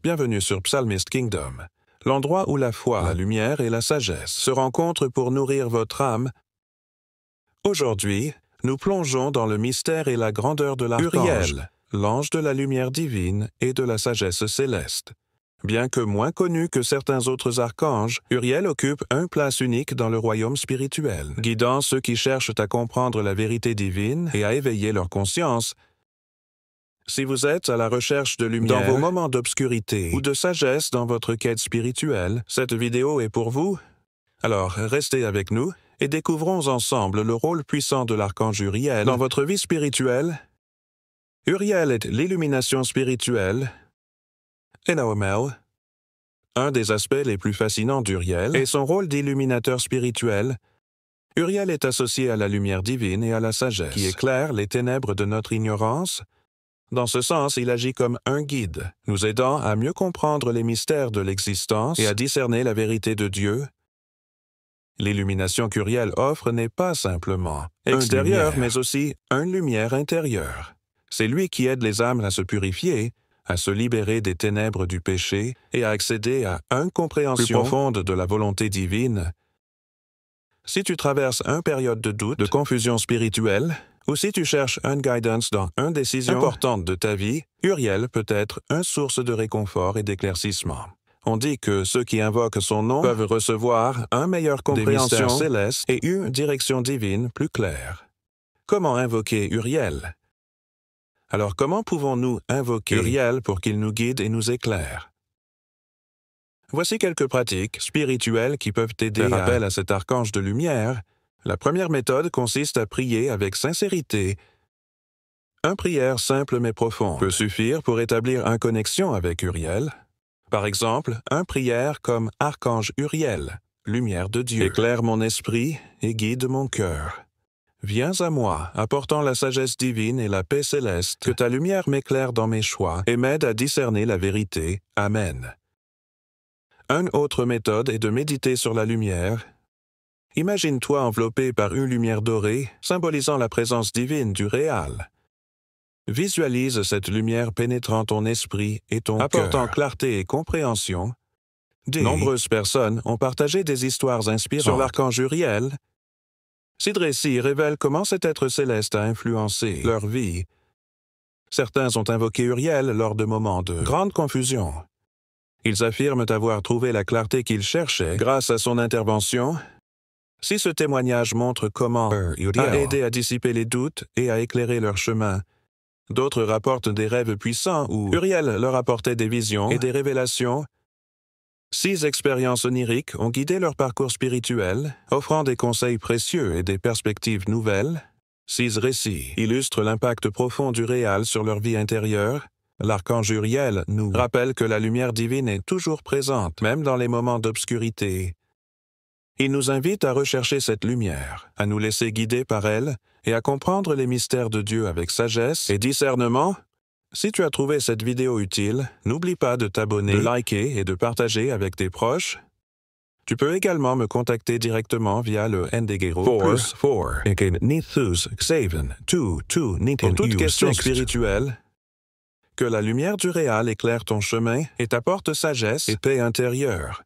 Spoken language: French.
Bienvenue sur Psalmist Kingdom, l'endroit où la foi, la lumière et la sagesse se rencontrent pour nourrir votre âme. Aujourd'hui, nous plongeons dans le mystère et la grandeur de l'archange Uriel, l'ange de la lumière divine et de la sagesse céleste. Bien que moins connu que certains autres archanges, Uriel occupe une place unique dans le royaume spirituel, guidant ceux qui cherchent à comprendre la vérité divine et à éveiller leur conscience. Si vous êtes à la recherche de lumière dans vos moments d'obscurité ou de sagesse dans votre quête spirituelle, cette vidéo est pour vous. Alors, restez avec nous et découvrons ensemble le rôle puissant de l'archange Uriel dans votre vie spirituelle. Uriel est l'illumination spirituelle. Enaomel. Un des aspects les plus fascinants d'Uriel est son rôle d'illuminateur spirituel. Uriel est associé à la lumière divine et à la sagesse, qui éclaire les ténèbres de notre ignorance. Dans ce sens, il agit comme un guide, nous aidant à mieux comprendre les mystères de l'existence et à discerner la vérité de Dieu. L'illumination qu'Uriel offre n'est pas simplement extérieure, mais aussi une lumière intérieure. C'est lui qui aide les âmes à se purifier, à se libérer des ténèbres du péché et à accéder à une compréhension plus profonde de la volonté divine. Si tu traverses une période de doute, de confusion spirituelle, ou si tu cherches une guidance dans une décision importante de ta vie, Uriel peut être une source de réconfort et d'éclaircissement. On dit que ceux qui invoquent son nom peuvent recevoir une meilleure compréhension céleste et une direction divine plus claire. Comment invoquer Uriel? Alors comment pouvons-nous invoquer Uriel pour qu'il nous guide et nous éclaire? Voici quelques pratiques spirituelles qui peuvent t'aider à faire appel à cet archange de lumière. La première méthode consiste à prier avec sincérité. Une prière simple mais profonde peut suffire pour établir une connexion avec Uriel. Par exemple, une prière comme « Archange Uriel, lumière de Dieu, éclaire mon esprit et guide mon cœur. Viens à moi, apportant la sagesse divine et la paix céleste, que ta lumière m'éclaire dans mes choix et m'aide à discerner la vérité. Amen. » Une autre méthode est de méditer sur la lumière. Imagine-toi enveloppé par une lumière dorée, symbolisant la présence divine du réal. Visualise cette lumière pénétrant ton esprit et ton cœur, apportant clarté et compréhension. De nombreuses personnes ont partagé des histoires inspirantes sur l'archange Uriel. Ces récits révèlent comment cet être céleste a influencé leur vie. Certains ont invoqué Uriel lors de moments de grande confusion. Ils affirment avoir trouvé la clarté qu'ils cherchaient grâce à son intervention. Si ce témoignage montre comment Uriel a aidé à dissiper les doutes et à éclairer leur chemin, d'autres rapportent des rêves puissants où Uriel leur apportait des visions et des révélations. 6 expériences oniriques ont guidé leur parcours spirituel, offrant des conseils précieux et des perspectives nouvelles. 6 récits illustrent l'impact profond du réal sur leur vie intérieure. L'archange Uriel nous rappelle que la lumière divine est toujours présente, même dans les moments d'obscurité. Il nous invite à rechercher cette lumière, à nous laisser guider par elle et à comprendre les mystères de Dieu avec sagesse et discernement. Si tu as trouvé cette vidéo utile, n'oublie pas de t'abonner, de liker et de partager avec tes proches. Tu peux également me contacter directement via le Ndegero +4 pour toute question spirituelle. Que la lumière du réal éclaire ton chemin et t'apporte sagesse et paix intérieure.